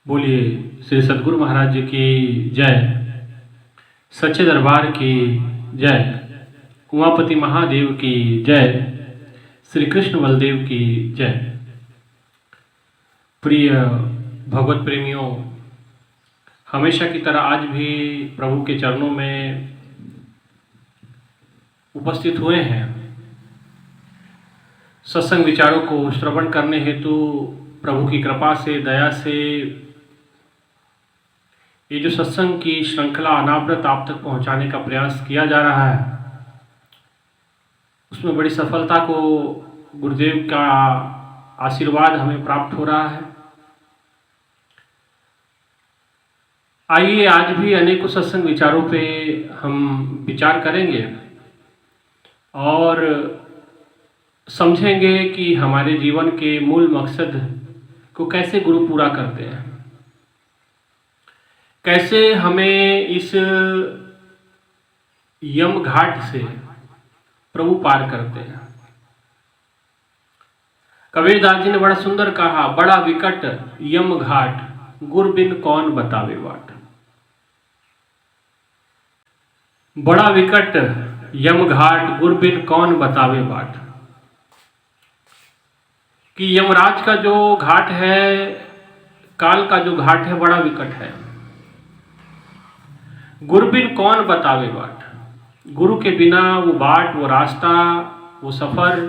बोलिए श्री सद्गुरु महाराज जी की जय, सच्चे दरबार की जय, उमापति महादेव की जय, श्री कृष्ण बलदेव की जय। प्रिय भगवत प्रेमियों, हमेशा की तरह आज भी प्रभु के चरणों में उपस्थित हुए हैं सत्संग विचारों को श्रवण करने हेतु। प्रभु की कृपा से, दया से ये जो सत्संग की श्रृंखला अनावृत आप तक पहुंचाने का प्रयास किया जा रहा है, उसमें बड़ी सफलता को गुरुदेव का आशीर्वाद हमें प्राप्त हो रहा है। आइए आज भी अनेकों सत्संग विचारों पे हम विचार करेंगे और समझेंगे कि हमारे जीवन के मूल मकसद को कैसे गुरु पूरा करते हैं, कैसे हमें इस यम घाट से प्रभु पार करते हैं। कबीरदास जी ने बड़ा सुंदर कहा, बड़ा विकट यम घाट गुर बिन कौन बतावे बाट। बड़ा विकट यम घाट गुर बिन कौन बतावे बाट। कि यमराज का जो घाट है, काल का जो घाट है, बड़ा विकट है। गुरु बिन कौन बतावे बाट। गुरु के बिना वो बाट, वो रास्ता, वो सफर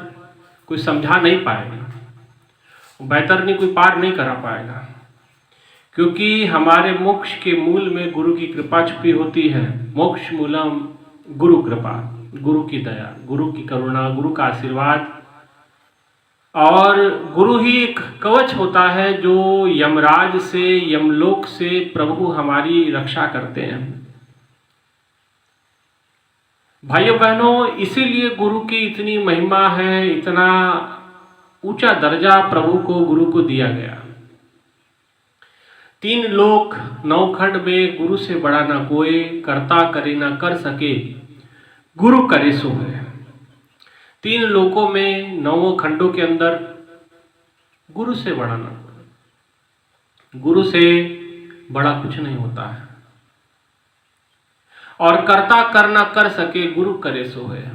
कोई समझा नहीं पाएगा, वो बैतरनी कोई पार नहीं करा पाएगा। क्योंकि हमारे मोक्ष के मूल में गुरु की कृपा छुपी होती है। मोक्ष मूलम गुरु कृपा, गुरु की दया, गुरु की करुणा, गुरु का आशीर्वाद। और गुरु ही एक कवच होता है जो यमराज से, यमलोक से प्रभु हमारी रक्षा करते हैं। भाइयों बहनों, इसीलिए गुरु की इतनी महिमा है, इतना ऊंचा दर्जा प्रभु को, गुरु को दिया गया। 3 लोक 9 खंड में गुरु से बड़ा ना कोई, करता करे ना कर सके, गुरु करे सो है। 3 लोकों में 9 खंडों के अंदर गुरु से बड़ा ना कोई, गुरु से बड़ा कुछ नहीं होता है। और करता करना कर सके, गुरु करे सो है।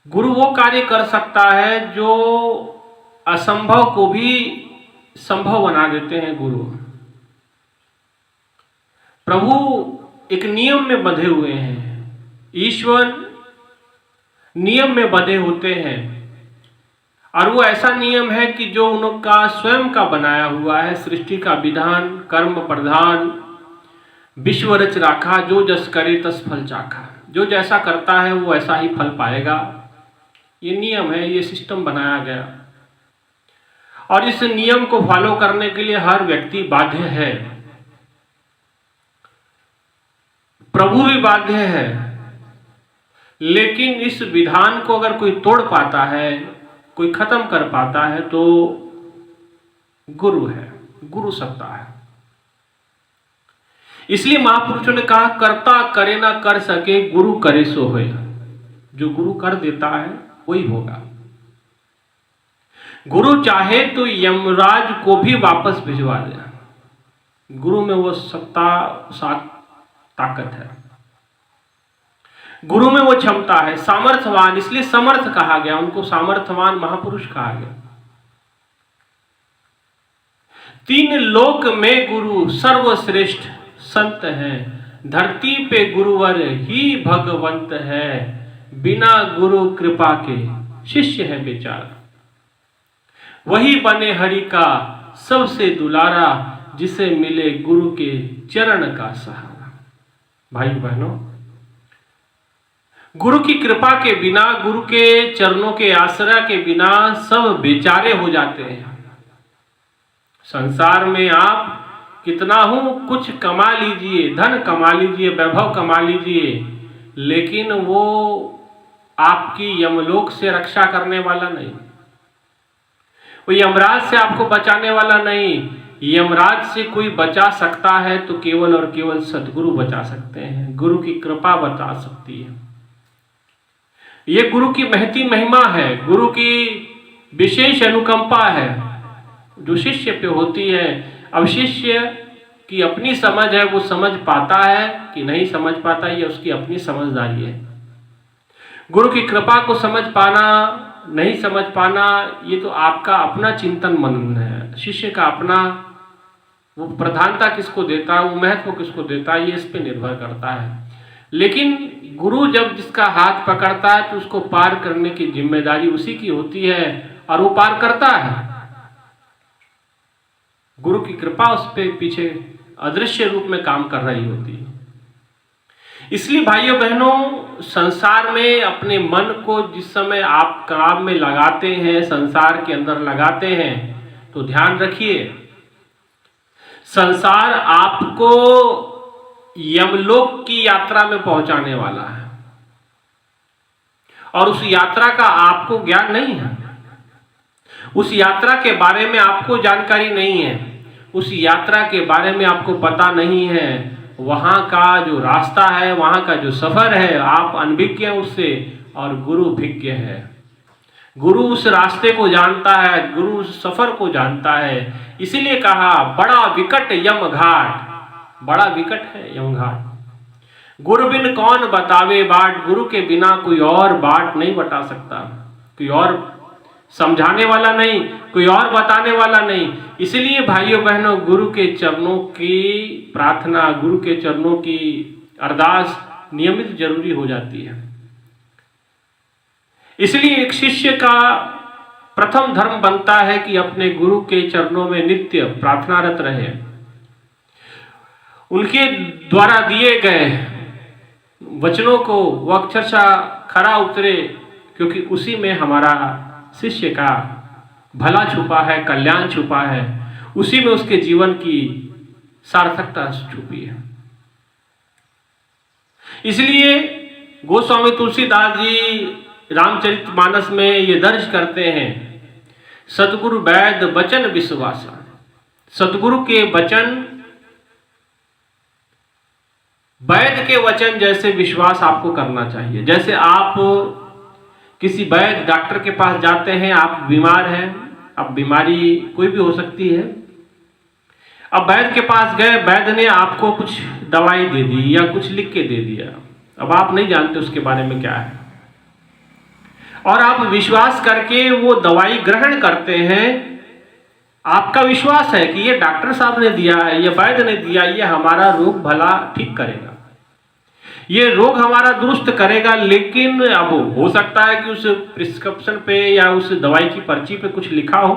गुरु वो कार्य कर सकता है जो असंभव को भी संभव बना देते हैं गुरु। प्रभु एक नियम में बंधे हुए हैं, ईश्वर नियम में बंधे होते हैं। और वो ऐसा नियम है कि जो उनका स्वयं का बनाया हुआ है, सृष्टि का विधान, कर्म प्रधान, विश्व रच राखा, जो जस करे तस फल चाखा। जो जैसा करता है वो ऐसा ही फल पाएगा। ये नियम है, ये सिस्टम बनाया गया। और इस नियम को फॉलो करने के लिए हर व्यक्ति बाध्य है, प्रभु भी बाध्य है। लेकिन इस विधान को अगर कोई तोड़ पाता है, कोई खत्म कर पाता है, तो गुरु है, गुरु सत्ता है। इसलिए महापुरुषों ने कहा, करता करे ना कर सके, गुरु करे सो होय। जो गुरु कर देता है वही होगा। गुरु चाहे तो यमराज को भी वापस भिजवा दे। गुरु में वो सत्ता, साथ ताकत है। गुरु में वो क्षमता है, सामर्थ्यवान, इसलिए समर्थ कहा गया, उनको सामर्थ्यवान महापुरुष कहा गया। 3 लोक में गुरु सर्वश्रेष्ठ संत है, धरती पे गुरुवर ही भगवंत है, बिना गुरु कृपा के शिष्य है बेचारा। वही बने हरि का सबसे दुलारा, जिसे मिले गुरु के चरण का सहारा। भाई बहनों, गुरु की कृपा के बिना, गुरु के चरणों के आश्रय के बिना सब बेचारे हो जाते हैं। संसार में आप कितना हो कुछ कमा लीजिए, धन कमा लीजिए, वैभव कमा लीजिए, लेकिन वो आपकी यमलोक से रक्षा करने वाला नहीं, वो यमराज से आपको बचाने वाला नहीं। यमराज से कोई बचा सकता है तो केवल और केवल सद्गुरु बचा सकते हैं, गुरु की कृपा बचा सकती है। ये गुरु की महती महिमा है, गुरु की विशेष अनुकंपा है। जो शिष्य पे होती है। अब शिष्य की अपनी समझ है, वो समझ पाता है कि नहीं समझ पाता, ये उसकी अपनी समझदारी है। गुरु की कृपा को समझ पाना नहीं समझ पाना, ये तो आपका अपना चिंतन मनन है। शिष्य का अपना, वो प्रधानता किसको देता है, वो महत्व किसको देता है, ये इस पे निर्भर करता है। लेकिन गुरु जब जिसका हाथ पकड़ता है तो उसको पार करने की जिम्मेदारी उसी की होती है, और वो पार करता है। गुरु की कृपा उस पे पीछे अदृश्य रूप में काम कर रही होती है। इसलिए भाइयों बहनों, संसार में अपने मन को जिस समय आप काम में लगाते हैं, संसार के अंदर लगाते हैं, तो ध्यान रखिए, संसार आपको यमलोक की यात्रा में पहुंचाने वाला है, और उस यात्रा का आपको ज्ञान नहीं है, उस यात्रा के बारे में आपको जानकारी नहीं है, उस यात्रा के बारे में आपको पता नहीं है। वहां का जो रास्ता है, वहां का जो सफर है, आप अनभिज्ञ हैं उससे, और गुरु भिज्ञ है। गुरु उस रास्ते को जानता है, गुरु उस सफर को जानता है। इसीलिए कहा बड़ा विकट यम घाट, बड़ा विकट है यम घाट। गुरु बिन कौन बतावे बाट, गुरु के बिना कोई और बाट नहीं बता सकता, कोई और समझाने वाला नहीं, कोई और बताने वाला नहीं। इसलिए भाइयों बहनों, गुरु के चरणों की प्रार्थना, गुरु के चरणों की अरदास नियमित जरूरी हो जाती है। इसलिए एक शिष्य का प्रथम धर्म बनता है कि अपने गुरु के चरणों में नित्य प्रार्थनारत रहे, उनके द्वारा दिए गए वचनों को वो अक्षरशः खरा उतरे, क्योंकि उसी में हमारा शिष्य का भला छुपा है, कल्याण छुपा है, उसी में उसके जीवन की सार्थकता छुपी है। इसलिए गोस्वामी तुलसीदास जी रामचरितमानस में ये दर्ज करते हैं, सतगुरु वैद वचन विश्वासा। सतगुरु के वचन, वैद के वचन जैसे विश्वास आपको करना चाहिए। जैसे आप किसी वैद डॉक्टर के पास जाते हैं, आप बीमार हैं, अब बीमारी कोई भी हो सकती है, अब वैद के पास गए, वैद ने आपको कुछ दवाई दे दी या कुछ लिख के दे दिया, अब आप नहीं जानते उसके बारे में क्या है, और आप विश्वास करके वो दवाई ग्रहण करते हैं। आपका विश्वास है कि ये डॉक्टर साहब ने दिया है, ये वैद ने दिया, ये हमारा रोग भला ठीक करेगा, ये रोग हमारा दुरुस्त करेगा। लेकिन अब हो सकता है कि उस प्रिस्क्रिप्शन पे या उस दवाई की पर्ची पे कुछ लिखा हो,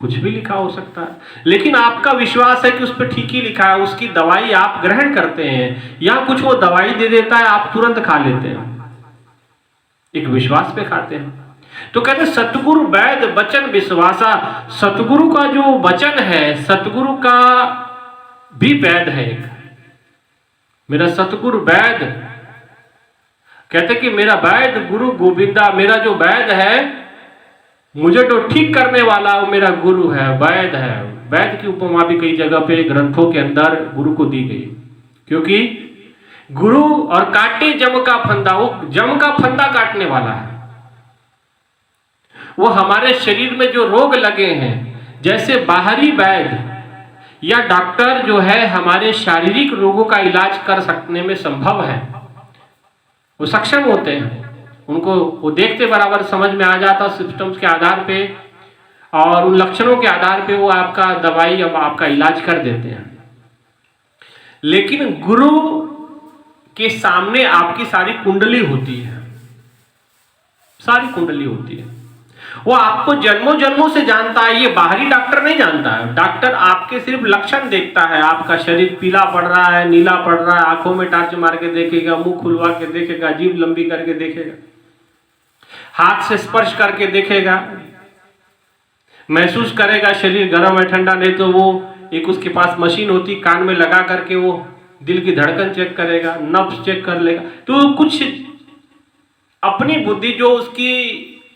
कुछ भी लिखा हो सकता है, लेकिन आपका विश्वास है कि उस पर ठीक ही लिखा है, उसकी दवाई आप ग्रहण करते हैं, या कुछ वो दवाई दे देता है, आप तुरंत खा लेते हैं, एक विश्वास पे खाते हैं। तो कहते सतगुरु वैद वचन विश्वासा, सतगुरु का जो वचन है, सतगुरु का भी वैद है एक, मेरा सतगुरु वैद, कहते कि मेरा वैद गुरु गोविंदा, मेरा जो वैद है, मुझे तो ठीक करने वाला वो मेरा गुरु है, वैद है। वैद की उपमा भी कई जगह पे ग्रंथों के अंदर गुरु को दी गई, क्योंकि गुरु और काटे जम का फंदा, वो जम का फंदा काटने वाला है। वो हमारे शरीर में जो रोग लगे हैं, जैसे बाहरी वैद या डॉक्टर जो है हमारे शारीरिक रोगों का इलाज कर सकने में संभव है, वो सक्षम होते हैं, उनको वो देखते बराबर समझ में आ जाता सिम्टम्स के आधार पे, और उन लक्षणों के आधार पे वो आपका दवाई अब आपका इलाज कर देते हैं। लेकिन गुरु के सामने आपकी सारी कुंडली होती है, सारी कुंडली होती है, वो आपको जन्मों जन्मों से जानता है, ये बाहरी डॉक्टर नहीं जानता है। डॉक्टर आपके सिर्फ लक्षण देखता है, आपका शरीर पीला पड़ रहा है, नीला पड़ रहा है, आंखों में टार्च मार के देखेगा, मुंह खुलवा के देखेगा, जीभ लंबी करके देखेगा, हाथ से स्पर्श करके देखेगा, महसूस करेगा शरीर गर्म है ठंडा, नहीं तो वो एक उसके पास मशीन होती, कान में लगा करके वो दिल की धड़कन चेक करेगा, नब्ज चेक कर लेगा। तो कुछ अपनी बुद्धि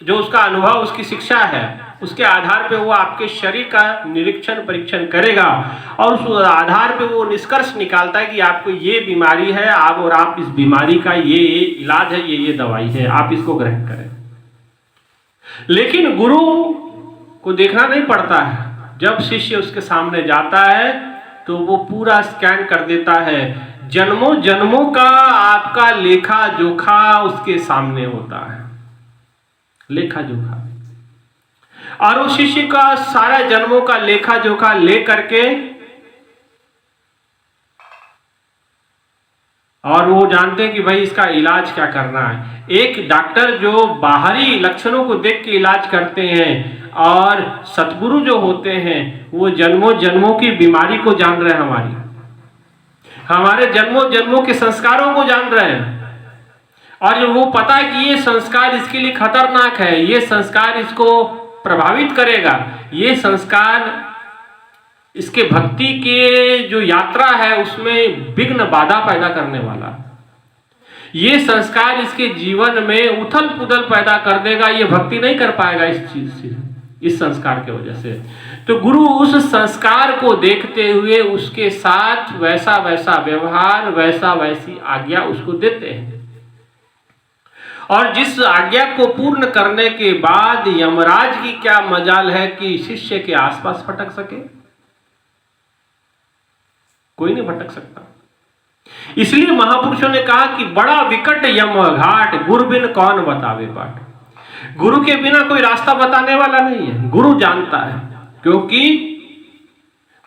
जो उसका अनुभव, उसकी शिक्षा है, उसके आधार पे वो आपके शरीर का निरीक्षण परीक्षण करेगा, और उस आधार पे वो निष्कर्ष निकालता है कि आपको ये बीमारी है, और आप इस बीमारी का ये इलाज है, ये दवाई है, आप इसको ग्रहण करें। लेकिन गुरु को देखना नहीं पड़ता है। जब शिष्य उसके सामने जाता है तो वो पूरा स्कैन कर देता है, जन्मों जन्मों का आपका लेखा जोखा उसके सामने होता है, लेखा जोखा। और उस शिष्य का सारा जन्मों का लेखा जोखा ले करके और वो जानते हैं कि भाई इसका इलाज क्या करना है। एक डॉक्टर जो बाहरी लक्षणों को देख के इलाज करते हैं और सतगुरु जो होते हैं वो जन्मों जन्मों की बीमारी को जान रहे हैं, हमारे जन्मों जन्मों के संस्कारों को जान रहे हैं। और जो वो पता है कि ये संस्कार इसके लिए खतरनाक है, ये संस्कार इसको प्रभावित करेगा, ये संस्कार इसके भक्ति के जो यात्रा है उसमें विघ्न बाधा पैदा करने वाला, ये संस्कार इसके जीवन में उथल पुथल पैदा कर देगा, ये भक्ति नहीं कर पाएगा इस चीज से, इस संस्कार के वजह से। तो गुरु उस संस्कार को देखते हुए उसके साथ वैसा वैसा व्यवहार, वैसा वैसी आज्ञा उसको देते हैं। और जिस आज्ञा को पूर्ण करने के बाद यमराज की क्या मजाल है कि शिष्य के आसपास भटक सके, कोई नहीं भटक सकता। इसलिए महापुरुषों ने कहा कि बड़ा विकट यम घाट, गुरु बिन कौन बतावे बाट। गुरु के बिना कोई रास्ता बताने वाला नहीं है, गुरु जानता है, क्योंकि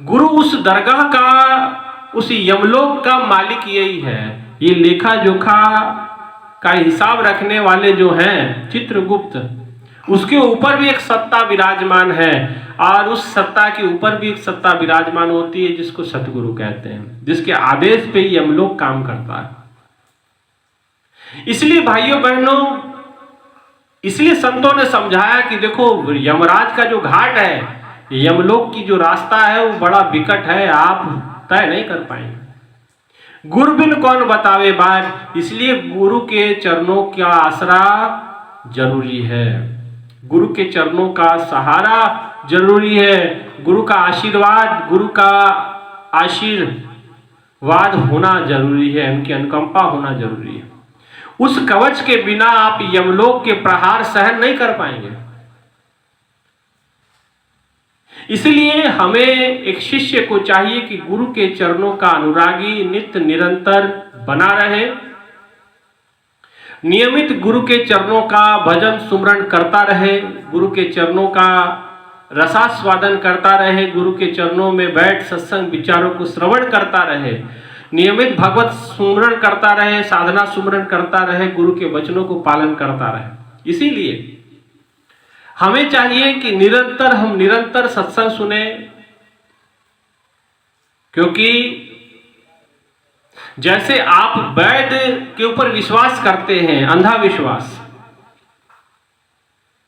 गुरु उस दरगाह का, उस यमलोक का मालिक यही है। ये लेखा जोखा का हिसाब रखने वाले जो हैं चित्रगुप्त, उसके ऊपर भी एक सत्ता विराजमान है और उस सत्ता के ऊपर भी एक सत्ता विराजमान होती है जिसको सतगुरु कहते हैं, जिसके आदेश पे ही यमलोक काम करता है। इसलिए भाइयों बहनों, इसलिए संतों ने समझाया कि देखो यमराज का जो घाट है, यमलोक की जो रास्ता है वो बड़ा विकट है, आप तय नहीं कर पाएंगे। गुरु बिन कौन बतावे बाट, इसलिए गुरु के चरणों का आसरा जरूरी है, गुरु के चरणों का सहारा जरूरी है, गुरु का आशीर्वाद, गुरु का आशीर्वाद होना जरूरी है, उनकी अनुकंपा होना जरूरी है। उस कवच के बिना आप यमलोक के प्रहार सहन नहीं कर पाएंगे। इसलिए हमें एक शिष्य को चाहिए कि गुरु के चरणों का अनुरागी नित्य निरंतर बना रहे, नियमित गुरु के चरणों का भजन सुमरण करता रहे, गुरु के चरणों का रसास्वादन करता रहे, गुरु के चरणों में बैठ सत्संग विचारों को श्रवण करता रहे, नियमित भगवत सुमरण करता रहे, साधना सुमरण करता रहे, गुरु के वचनों को पालन करता रहे। इसीलिए हमें चाहिए कि हम निरंतर सत्संग सुने, क्योंकि जैसे आप वैद्य के ऊपर विश्वास करते हैं, अंधा विश्वास,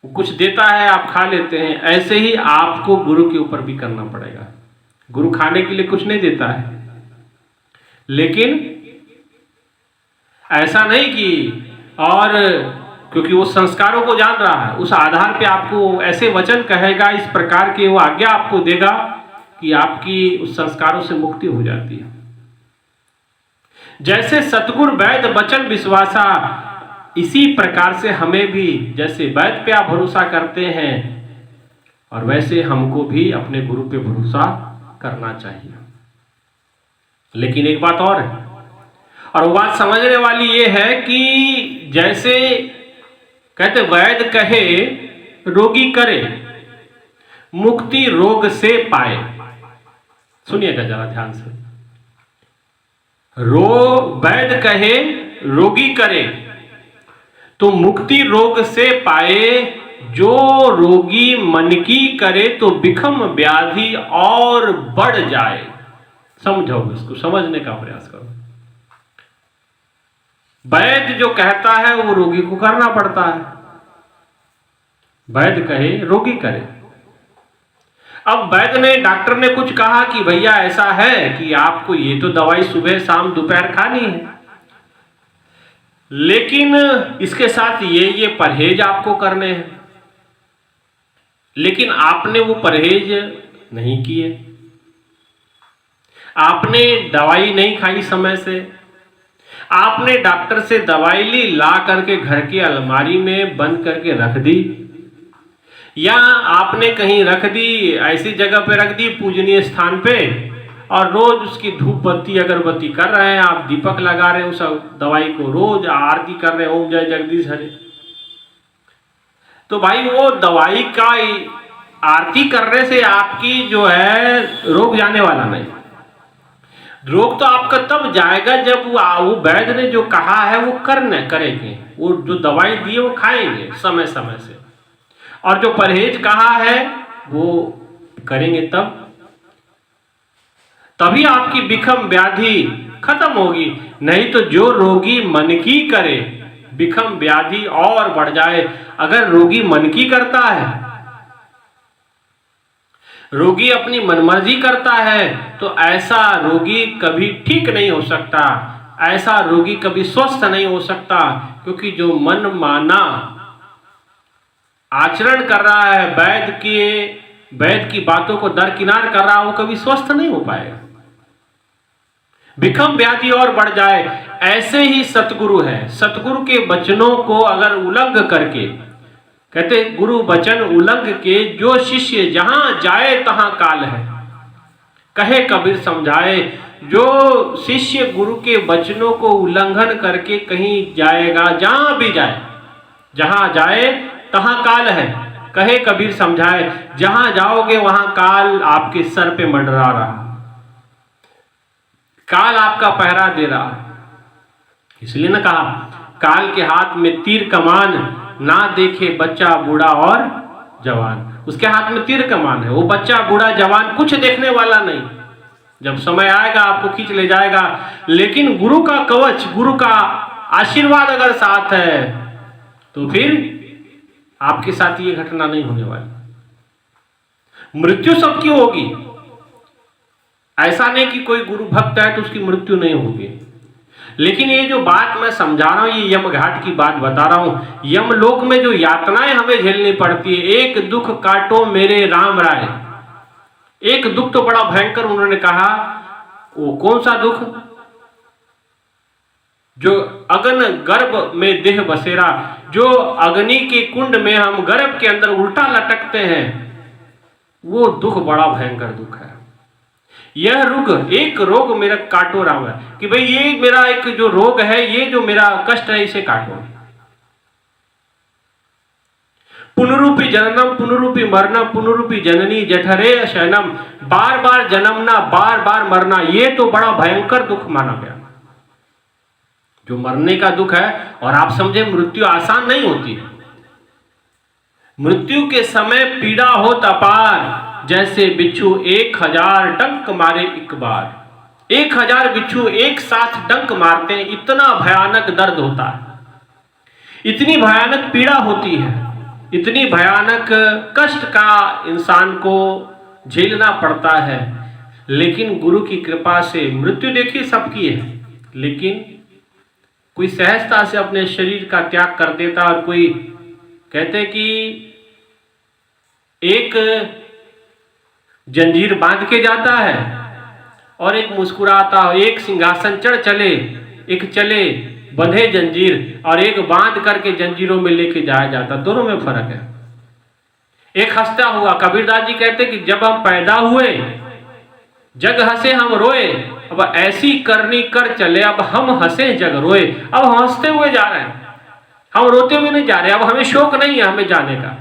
कुछ देता है आप खा लेते हैं, ऐसे ही आपको गुरु के ऊपर भी करना पड़ेगा। गुरु खाने के लिए कुछ नहीं देता है, लेकिन ऐसा नहीं कि, और क्योंकि वो संस्कारों को जान रहा है, उस आधार पे आपको ऐसे वचन कहेगा, इस प्रकार के वो आज्ञा आपको देगा कि आपकी उस संस्कारों से मुक्ति हो जाती है। जैसे सतगुर वैद्य वचन विश्वासा, इसी प्रकार से हमें भी जैसे वैद्य पे आप भरोसा करते हैं और वैसे हमको भी अपने गुरु पे भरोसा करना चाहिए। लेकिन एक बात और है, और वो बात समझने वाली ये है कि जैसे कहते वैद्य कहे रोगी करे, मुक्ति रोग से पाए। सुनिएगा जरा ध्यान से, वैद्य कहे रोगी करे तो मुक्ति रोग से पाए, जो रोगी मन की करे तो विषम व्याधि और बढ़ जाए। समझो, इसको समझने का प्रयास करो। वैद्य जो कहता है वो रोगी को करना पड़ता है, वैद्य कहे रोगी करे। अब वैद्य ने, डॉक्टर ने कुछ कहा कि भैया ऐसा है कि आपको ये तो दवाई सुबह शाम दोपहर खानी है, लेकिन इसके साथ ये परहेज आपको करने हैं। लेकिन आपने वो परहेज नहीं किए, आपने दवाई नहीं खाई समय से, आपने डॉक्टर से दवाई ली, ला करके घर की अलमारी में बंद करके रख दी, या आपने कहीं रख दी, ऐसी जगह पे रख दी पूजनीय स्थान पे, और रोज उसकी धूप बत्ती अगरबत्ती कर रहे हैं, आप दीपक लगा रहे हैं उस दवाई को, रोज आरती कर रहे हैं ओम जय जगदीश हरे, तो भाई वो दवाई का आरती करने से आपकी जो है रोग जाने वाला नहीं। रोग तो आपका तब जाएगा जब वो वैद्य ने जो कहा है वो करेंगे, वो जो दवाई दी है वो खाएंगे समय समय से, और जो परहेज कहा है वो करेंगे, तभी आपकी विषम व्याधि खत्म होगी। नहीं तो जो रोगी मन की करे विषम व्याधि और बढ़ जाए। अगर रोगी मन की करता है, रोगी अपनी मनमर्जी करता है, तो ऐसा रोगी कभी ठीक नहीं हो सकता, ऐसा रोगी कभी स्वस्थ नहीं हो सकता, क्योंकि जो मन माना आचरण कर रहा है, वैद्य की बातों को दरकिनार कर रहा है, वो कभी स्वस्थ नहीं हो पाएगा, विषम व्याधि और बढ़ जाए। ऐसे ही सतगुरु है, सतगुरु के वचनों को अगर उल्लंघ करके, कहते गुरु वचन उल्लंघ के जो शिष्य जहां जाए तहां काल है, कहे कबीर समझाए। जो शिष्य गुरु के वचनों को उल्लंघन करके कहीं जाएगा, जहां भी जाए, जहां जाए तहां काल है, कहे कबीर समझाए। जहां जाओगे वहां काल आपके सर पे मंडरा रहा, काल आपका पहरा दे रहा। इसलिए ना कहा, काल के हाथ में तीर कमान, ना देखे बच्चा बूढ़ा और जवान। उसके हाथ में तीर कमान है, वो बच्चा बूढ़ा जवान कुछ देखने वाला नहीं, जब समय आएगा आपको खींच ले जाएगा। लेकिन गुरु का कवच, गुरु का आशीर्वाद अगर साथ है तो फिर आपके साथ ये घटना नहीं होने वाली। मृत्यु सबकी होगी, ऐसा नहीं कि कोई गुरु भक्त है तो उसकी मृत्यु नहीं होगी। लेकिन ये जो बात मैं समझा रहा हूं, ये यम घाट की बात बता रहा हूं। यमलोक में जो यातनाएं हमें झेलनी पड़ती है, एक दुख काटो मेरे राम राय, एक दुख तो बड़ा भयंकर उन्होंने कहा। वो कौन सा दुख? जो अग्न गर्भ में देह बसेरा, जो अग्नि के कुंड में हम गर्भ के अंदर उल्टा लटकते हैं, वो दुख बड़ा भयंकर दुख है। यह रोग, एक रोग मेरा काटो राम है, कि भाई ये मेरा एक जो रोग है, ये जो मेरा कष्ट है, इसे काटो। पुनरूपी जननम पुनरूपी मरना, पुनरूपी जननी जठरे शयनम, बार बार जन्मना बार बार मरना, ये तो बड़ा भयंकर दुख माना गया, जो मरने का दुख है। और आप समझे मृत्यु आसान नहीं होती। मृत्यु के समय पीड़ा हो तपार, जैसे बिच्छू 1000 डंक मारे एक बार। 1000 बिच्छू एक साथ डंक मारते हैं, इतना भयानक दर्द होता है, इतनी भयानक पीड़ा होती है, इतनी भयानक कष्ट का इंसान को झेलना पड़ता है। लेकिन गुरु की कृपा से मृत्यु देखिए सबकी है, लेकिन कोई सहजता से अपने शरीर का त्याग कर देता, और कोई कहते कि एक जंजीर बांध के जाता है और एक मुस्कुराता हो, एक सिंहासन चढ़ चले, एक चले बंधे जंजीर, और एक बांध करके जंजीरों में लेके जाया जाता, दोनों में फर्क है। एक हंसता हुआ, कबीरदास जी कहते कि जब हम पैदा हुए जग हंसे हम रोए, अब ऐसी करनी कर चले, अब हम हंसे जग रोए। अब हम हंसते हुए जा रहे हैं, हम रोते हुए नहीं जा रहे। अब हमें शोक नहीं है हमें जाने का,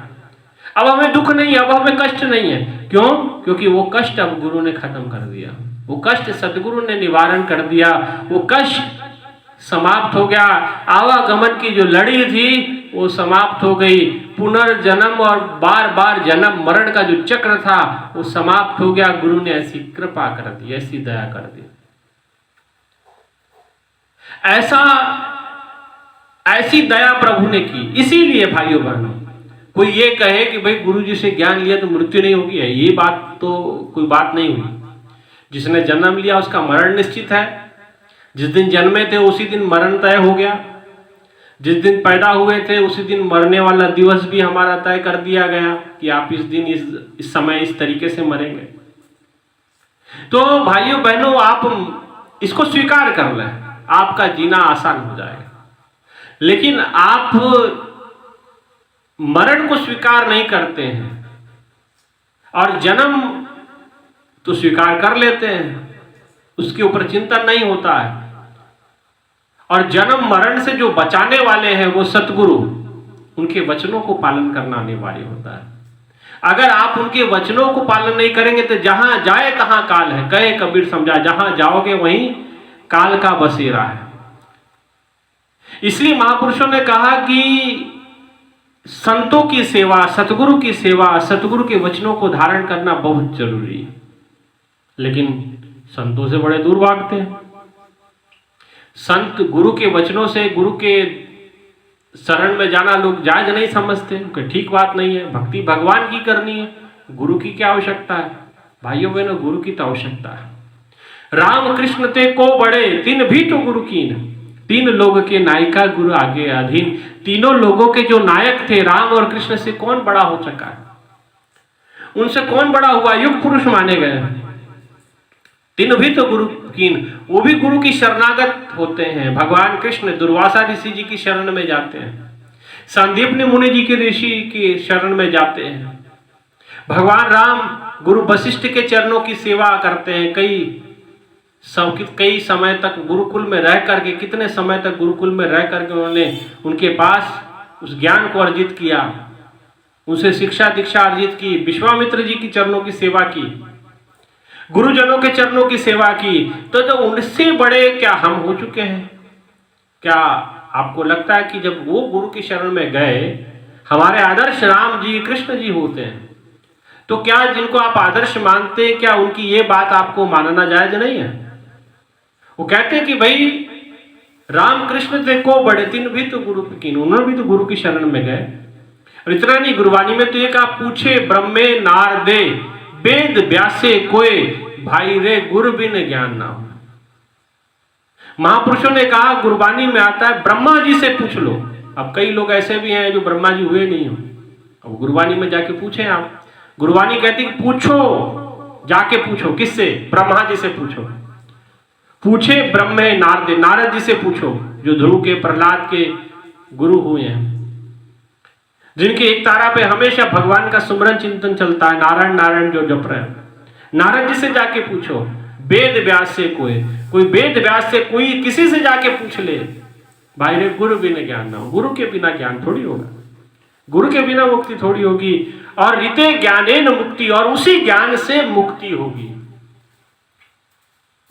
अब हमें दुख नहीं है, अब हमें कष्ट नहीं है। क्यों? क्योंकि वो कष्ट अब गुरु ने खत्म कर दिया, वो कष्ट सदगुरु ने निवारण कर दिया, वो कष्ट समाप्त हो गया। आवागमन की जो लड़ी थी वो समाप्त हो गई, पुनर्जन्म और बार बार जन्म मरण का जो चक्र था वो समाप्त हो गया। गुरु ने ऐसी कृपा कर दी, ऐसी दया कर दी। ऐसी दया प्रभु ने की। इसीलिए भाइयों बहनों, कोई ये कहे कि भाई गुरु जी से ज्ञान लिया तो मृत्यु नहीं होगी, है ये बात तो कोई बात नहीं हुई। जिसने जन्म लिया उसका मरण निश्चित है। जिस दिन जन्मे थे उसी दिन मरण तय हो गया, जिस दिन पैदा हुए थे उसी दिन मरने वाला दिवस भी हमारा तय कर दिया गया कि आप इस दिन इस समय इस तरीके से मरेंगे। तो भाइयों बहनों, आप इसको स्वीकार कर लें, आपका जीना आसान हो जाएगा। लेकिन आप मरण को स्वीकार नहीं करते हैं और जन्म तो स्वीकार कर लेते हैं, उसके ऊपर चिंतन नहीं होता है। और जन्म मरण से जो बचाने वाले हैं वो सतगुरु, उनके वचनों को पालन करना अनिवार्य होता है। अगर आप उनके वचनों को पालन नहीं करेंगे तो जहां जाए तहां काल है, कहे कबीर समझा, जहां जाओगे वहीं काल का बसेरा है। इसलिए महापुरुषों ने कहा कि संतों की सेवा, सतगुरु की सेवा, सतगुरु के वचनों को धारण करना बहुत जरूरी है, लेकिन संतों से बड़े दूर भागते हैं। संत गुरु के वचनों से, गुरु के शरण में जाना लोग जायज नहीं समझते, कि ठीक बात नहीं है, भक्ति भगवान की करनी है, गुरु की क्या आवश्यकता है। भाइयों बहनों, गुरु की तो आवश्यकता है। राम कृष्ण ते को बड़े तीन भी तो गुरु कीन, तीन लोग के नायिका गुरु आगे अधीन। तीनों लोगों के जो नायक थे राम और कृष्ण से कौन बड़ा हो सका है, उनसे कौन बड़ा हुआ, युग पुरुष माने गए। तीन भी तो गुरु कीन, वो भी गुरु की शरणागत होते हैं। भगवान कृष्ण दुर्वासा ऋषि जी की शरण में जाते हैं, संदीपनी मुनि जी के ऋषि की शरण में जाते हैं। भगवान राम गुरु वशिष्ठ के चरणों की सेवा करते हैं। कई समय तक गुरुकुल में रह करके, कितने समय तक गुरुकुल में रह करके उन्होंने उनके पास उस ज्ञान को अर्जित किया, उनसे शिक्षा दीक्षा अर्जित की। विश्वामित्र जी की चरणों की सेवा की, गुरुजनों के चरणों की सेवा की। तो उनसे बड़े क्या हम हो चुके हैं? क्या आपको लगता है कि जब वो गुरु की शरण में गए, हमारे आदर्श राम जी कृष्ण जी होते हैं, तो क्या जिनको आप आदर्श मानते हैं, क्या उनकी ये बात आपको मानना जायज नहीं है? वो कहते हैं कि भाई राम कृष्ण थे को बड़े तीन भी तो गुरु कीन, उन्होंने भी तो गुरु की शरण में गए। और इतना नहीं, गुरुवाणी में तो एक आप पूछे ब्रह्मे नारदे वेद व्यासे कोय, भाई रे गुरु बिन ज्ञान ना हो। महापुरुषों ने कहा, गुरुवाणी में आता है ब्रह्मा जी से पूछ लो। अब कई लोग ऐसे भी हैं जो ब्रह्मा जी हुए नहीं हो, अब गुरुवाणी में जाके पूछे आप। गुरुवाणी कहती कि पूछो, जाके पूछो। किससे? ब्रह्मा जी से पूछो। पूछे ब्रह्मे नारदे, नारद जी से पूछो, जो ध्रुव के प्रहलाद के गुरु हुए हैं, जिनके एक तारा पे हमेशा भगवान का सुमरन चिंतन चलता है, नारायण नारायण जो जप रहे हैं। नारद जी से जाके पूछो। वेद व्यास से कोई वेद व्यास से कोई किसी से जाके पूछ ले, भाई रे गुरु बिना ज्ञान ना हो। गुरु के बिना ज्ञान थोड़ी होगा, गुरु के बिना मुक्ति थोड़ी होगी। और रिते ज्ञानेन मुक्ति, और उसी ज्ञान से मुक्ति होगी,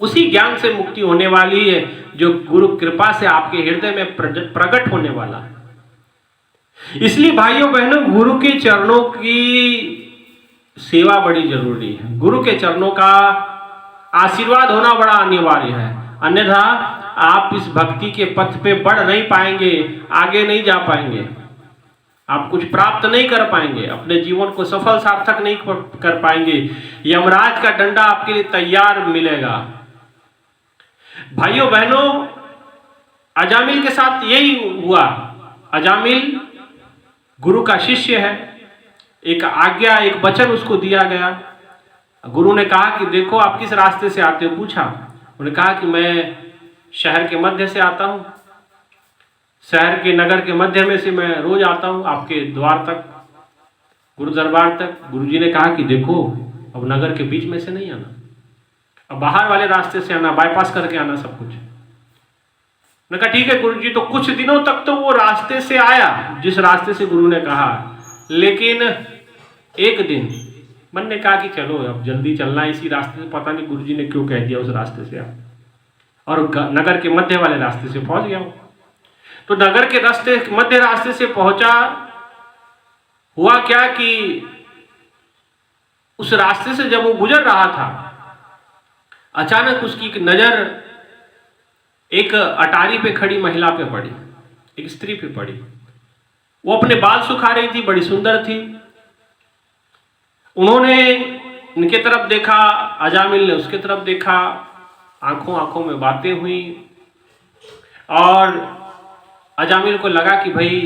उसी ज्ञान से मुक्ति होने वाली है जो गुरु कृपा से आपके हृदय में प्रकट होने वाला है। इसलिए भाइयों बहनों, गुरु के चरणों की सेवा बड़ी जरूरी है। गुरु के चरणों का आशीर्वाद होना बड़ा अनिवार्य है, अन्यथा आप इस भक्ति के पथ पे बढ़ नहीं पाएंगे, आगे नहीं जा पाएंगे, आप कुछ प्राप्त नहीं कर पाएंगे, अपने जीवन को सफल सार्थक नहीं कर पाएंगे। यमराज का डंडा आपके लिए तैयार मिलेगा। भाइयों बहनों, अजामिल के साथ यही हुआ। अजामिल गुरु का शिष्य है, एक आज्ञा, एक वचन उसको दिया गया। गुरु ने कहा कि देखो आप किस रास्ते से आते हो, पूछा। उन्होंने कहा कि मैं शहर के मध्य से आता हूँ, शहर के नगर के मध्य में से मैं रोज आता हूँ आपके द्वार तक, गुरु दरबार तक। गुरु जी ने कहा कि देखो अब नगर के बीच में से नहीं आना, अब बाहर वाले रास्ते से आना, बाईपास करके आना सब कुछ। मैंने कहा ठीक है गुरु जी। तो कुछ दिनों तक तो वो रास्ते से आया जिस रास्ते से गुरु ने कहा, लेकिन एक दिन मन ने कहा कि चलो अब जल्दी चलना है इसी रास्ते से, पता नहीं गुरु जी ने क्यों कह दिया उस रास्ते से, और नगर के मध्य वाले रास्ते से पहुंच गया। तो नगर के रास्ते मध्य रास्ते से पहुंचा, हुआ क्या कि उस रास्ते से जब वो गुजर रहा था, अचानक उसकी एक नजर एक अटारी पे खड़ी महिला पे पड़ी, एक स्त्री पे पड़ी। वो अपने बाल सुखा रही थी, बड़ी सुंदर थी। उन्होंने इनके तरफ देखा, अजामिल ने उसके तरफ देखा, आंखों आंखों में बातें हुई, और अजामिल को लगा कि भाई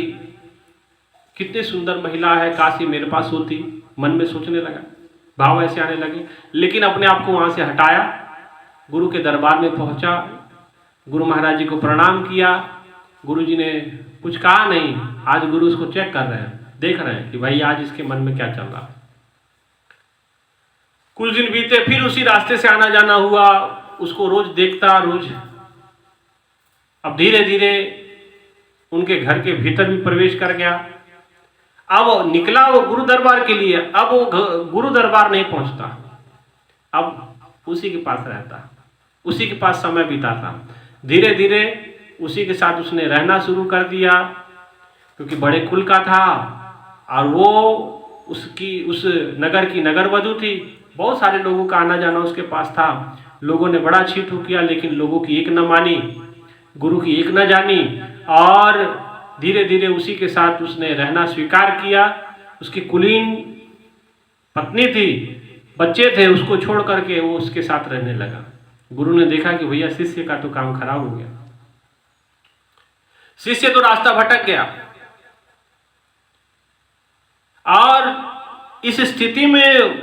कितनी सुंदर महिला है, काश ये मेरे पास होती। मन में सोचने लगा, भाव ऐसे आने लगे, लेकिन अपने आप को वहां से हटाया, गुरु के दरबार में पहुंचा, गुरु महाराज जी को प्रणाम किया। गुरु जी ने कुछ कहा नहीं, आज गुरु उसको चेक कर रहे हैं, देख रहे हैं कि भाई आज इसके मन में क्या चल रहा। कुछ दिन बीते, फिर उसी रास्ते से आना जाना हुआ, उसको रोज देखता रोज। अब धीरे धीरे उनके घर के भीतर भी प्रवेश कर गया। अब निकला वो गुरु दरबार के लिए। अब वो गुरु दरबार नहीं पहुंचता, अब उसी के पास रहता, उसी के पास समय बिताता। धीरे धीरे उसी के साथ उसने रहना शुरू कर दिया, क्योंकि बड़े कुल का था और वो उसकी उस नगर की नगर वधू थी। बहुत सारे लोगों का आना जाना उसके पास था। लोगों ने बड़ा छीटू किया, लेकिन लोगों की एक न मानी, गुरु की एक न जानी, और धीरे धीरे उसी के साथ उसने रहना स्वीकार किया। उसकी कुलीन पत्नी थी, बच्चे थे, उसको छोड़ करके वो उसके साथ रहने लगा। गुरु ने देखा कि भैया शिष्य का तो काम खराब हो गया, शिष्य तो रास्ता भटक गया। और इस स्थिति में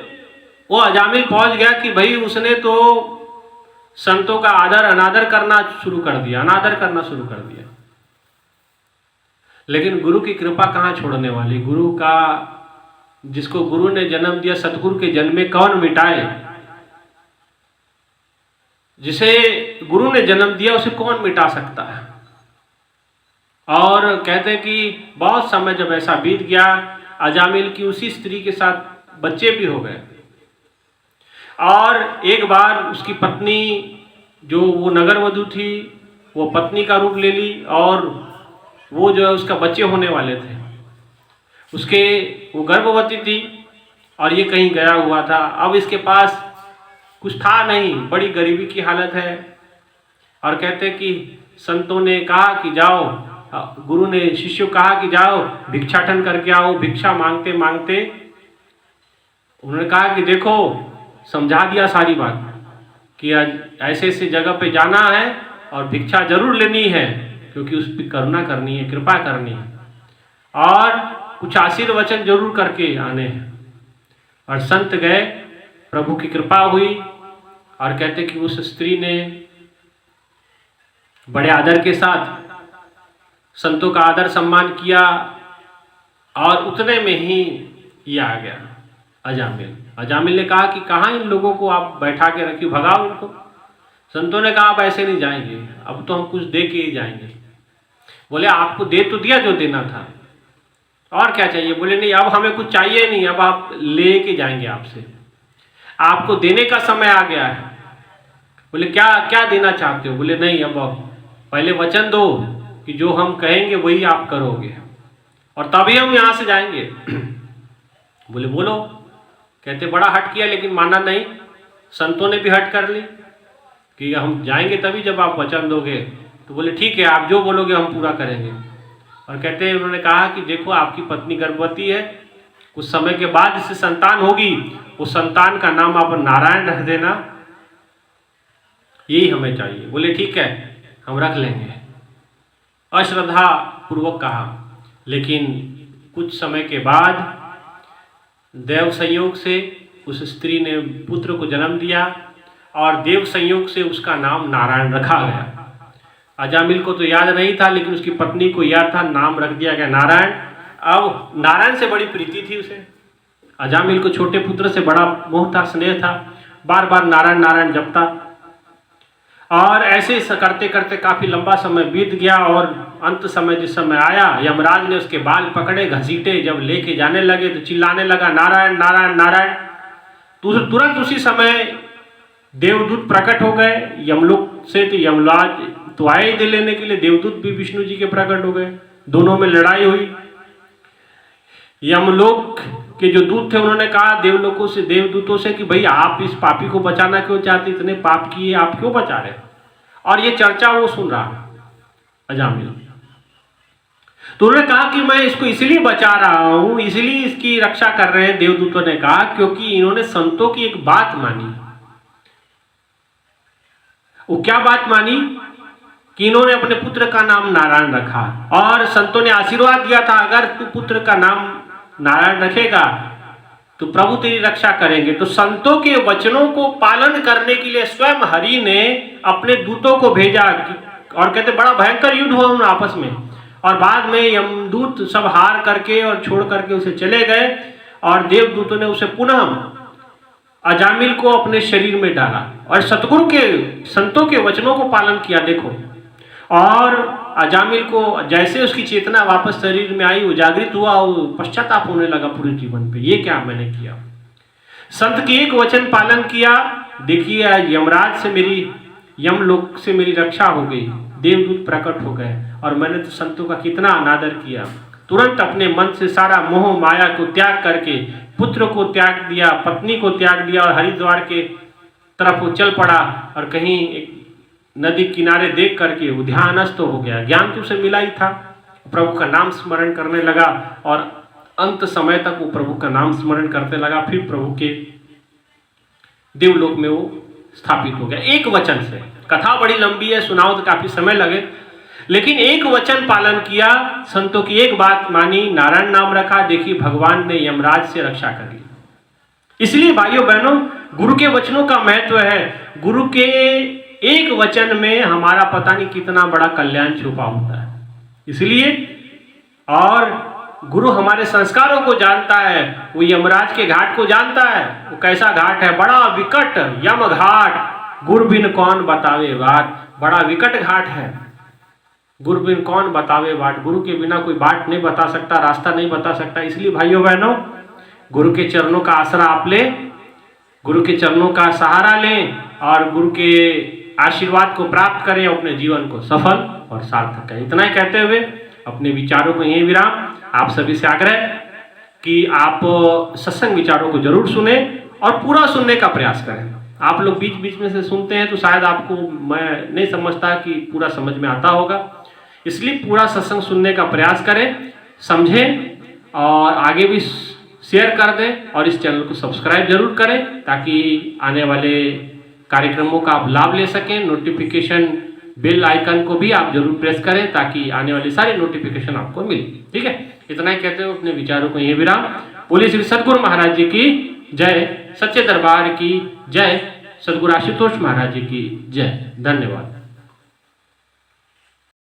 वो अजामिल पहुंच गया कि भाई उसने तो संतों का आदर अनादर करना शुरू कर दिया, अनादर करना शुरू कर दिया। लेकिन गुरु की कृपा कहाँ छोड़ने वाली। गुरु का, जिसको गुरु ने जन्म दिया, सतगुरु के जन्म में कौन मिटाए। जिसे गुरु ने जन्म दिया उसे कौन मिटा सकता है। और कहते हैं कि बहुत समय जब ऐसा बीत गया, अजामिल की उसी स्त्री के साथ बच्चे भी हो गए। और एक बार उसकी पत्नी, जो वो नगर वधू थी, वो पत्नी का रूप ले ली, और वो जो है उसका बच्चे होने वाले थे। उसके वो गर्भवती थी और ये कहीं गया हुआ था। अब इसके पास कुछ था नहीं, बड़ी गरीबी की हालत है। और कहते हैं कि संतों ने कहा कि जाओ, गुरु ने शिष्यों को कहा कि जाओ भिक्षाटन करके आओ। भिक्षा मांगते मांगते उन्होंने कहा कि देखो, समझा दिया सारी बात कि ऐसे ऐसे जगह पे जाना है और भिक्षा जरूर लेनी है, क्योंकि उस पर करुणा करनी है, कृपा करनी है, और कुछ आशीर्वचन जरूर करके आने हैं। और संत गए, प्रभु की कृपा हुई। और कहते कि उस स्त्री ने बड़े आदर के साथ संतों का आदर सम्मान किया, और उतने में ही ये आ गया अजामिल। अजामिल ने कहा कि कहाँ इन लोगों को आप बैठा के रखिए, भगाओ इनको। संतों ने कहा आप ऐसे नहीं जाएंगे, अब तो हम कुछ दे के ही जाएंगे। बोले आपको दे तो दिया जो देना था, और क्या चाहिए। बोले नहीं, अब हमें कुछ चाहिए नहीं, अब आप ले के जाएंगे आपसे, आपको देने का समय आ गया है। बोले क्या क्या देना चाहते हो। बोले नहीं, अब पहले वचन दो कि जो हम कहेंगे वही आप करोगे, और तभी हम यहाँ से जाएंगे। बोले बोलो। कहते बड़ा हट किया, लेकिन माना नहीं। संतों ने भी हट कर ली कि हम जाएंगे तभी जब आप वचन दोगे। तो बोले ठीक है, आप जो बोलोगे हम पूरा करेंगे। और कहते हैं उन्होंने कहा कि देखो आपकी पत्नी गर्भवती है, कुछ समय के बाद इससे संतान होगी, उस संतान का नाम आप नारायण रख देना, यही हमें चाहिए। बोले ठीक है, हम रख लेंगे। अश्रद्धा पूर्वक कहा। लेकिन कुछ समय के बाद देव संयोग से उस स्त्री ने पुत्र को जन्म दिया, और देव संयोग से उसका नाम नारायण रखा गया। अजामिल को तो याद नहीं था, लेकिन उसकी पत्नी को याद था, नाम रख दिया गया नारायण। अब नारायण से बड़ी प्रीति थी उसे। अजामिल को छोटे पुत्र से बड़ा मोह था, स्नेह था, बार बार नारायण नारायण जपता। और ऐसे करते करते काफी लंबा समय बीत गया, और अंत समय जिस समय आया, यमराज ने उसके बाल पकड़े, घसीटे, जब लेके जाने लगे तो चिल्लाने लगा नारायण नारायण नारायण। तो तुरंत उसी समय देवदूत प्रकट हो गए यमलोक से। तो यमराज तो आए दे लेने के लिए, देवदूत भी विष्णु जी के प्रकट हो गए। दोनों में लड़ाई हुई। यमलोक के जो दूत थे उन्होंने कहा देवलोकों से, देवदूतों से कि भाई आप इस पापी को बचाना क्यों चाहते, इतने पाप किए, आप क्यों बचा रहे। और ये चर्चा वो सुन रहा अजामिल। तो उन्होंने कहा कि मैं इसको इसलिए बचा रहा हूं, इसलिए इसकी रक्षा कर रहे हैं देवदूतों ने कहा, क्योंकि इन्होंने संतों की एक बात मानी। वो क्या बात मानी कि इन्होंने अपने पुत्र का नाम नारायण रखा, और संतों ने आशीर्वाद दिया था अगर तू पुत्र का नाम नारायण रखेगा तो प्रभु तेरी रक्षा करेंगे। तो संतों के वचनों को पालन करने के लिए स्वयं हरि ने अपने दूतों को भेजा, और कहते बड़ा भयंकर युद्ध हुआ उन आपस में। और बाद में यमदूत सब हार करके और छोड़ करके उसे चले गए और देवदूतों ने उसे पुनः अजामिल को अपने शरीर में डाला और सतगुरु के संतों के वचनों को पालन किया। देखो, और अजामिल को जैसे उसकी चेतना वापस शरीर में आई, वो जागृत हुआ, वो पश्चाताप होने लगा पूरे जीवन पे, ये क्या मैंने किया। संत के एक वचन पालन किया। देखिए, आज यमराज से मेरी, यमलोक से मेरी रक्षा हो गई, देवदूत प्रकट हो गए और मैंने तो संतों का कितना अनादर किया। तुरंत अपने मन से सारा मोह माया को त्याग करके पुत्र को त्याग दिया, पत्नी को त्याग दिया और हरिद्वार के तरफ वो चल पड़ा और कहीं एक नदी किनारे देख करके वो ध्यानस्थ हो गया। ज्ञान तो उसे मिला ही था, प्रभु का नाम स्मरण करने लगा और अंत समय तक वो प्रभु का नाम स्मरण करते लगा। फिर प्रभु के देवलोक में वो स्थापित हो गया एक वचन से। कथा बड़ी लंबी है, सुनाओ तो काफी समय लगे, लेकिन एक वचन पालन किया, संतों की एक बात मानी, नारायण नाम रखा। देखिए, भगवान ने यमराज से रक्षा कर ली। इसलिए भाइयों बहनों, गुरु के वचनों का महत्व है। गुरु के एक वचन में हमारा पता नहीं कितना बड़ा कल्याण छुपा होता है। इसलिए, और गुरु हमारे संस्कारों को जानता है, वो यमराज के घाट को जानता है। वो कैसा घाट है, बड़ा विकट यम घाट, गुरु बिन कौन बतावे बाट। बड़ा विकट घाट है, गुरु बिन कौन बतावे बाट। गुरु के बिना कोई बाट नहीं बता सकता, रास्ता नहीं बता सकता। इसलिए भाइयों बहनों, गुरु के चरणों का आसरा आप लें, गुरु के चरणों का सहारा लें और गुरु के आशीर्वाद को प्राप्त करें, अपने जीवन को सफल और सार्थक करें। इतना ही कहते हुए अपने विचारों को यहीं विराम। आप सभी से आग्रह कि आप सत्संग विचारों को जरूर सुने और पूरा सुनने का प्रयास करें। आप लोग बीच बीच में से सुनते हैं तो शायद आपको, मैं नहीं समझता कि पूरा समझ में आता होगा, इसलिए पूरा सत्संग सुनने का प्रयास करें, समझें और आगे भी शेयर कर दें और इस चैनल को सब्सक्राइब जरूर करें ताकि आने वाले कार्यक्रमों का आप लाभ ले सकें। नोटिफिकेशन बेल आइकन को भी आप जरूर प्रेस करें ताकि आने वाली सारी नोटिफिकेशन आपको मिले। ठीक है, इतना ही कहते हुए अपने विचारों को यहीं विराम। बोलिए श्री सद्गुरु महाराज जी की जय, सच्चे दरबार की जय, सद्गुरु आशुतोष महाराज जी की जय। धन्यवाद।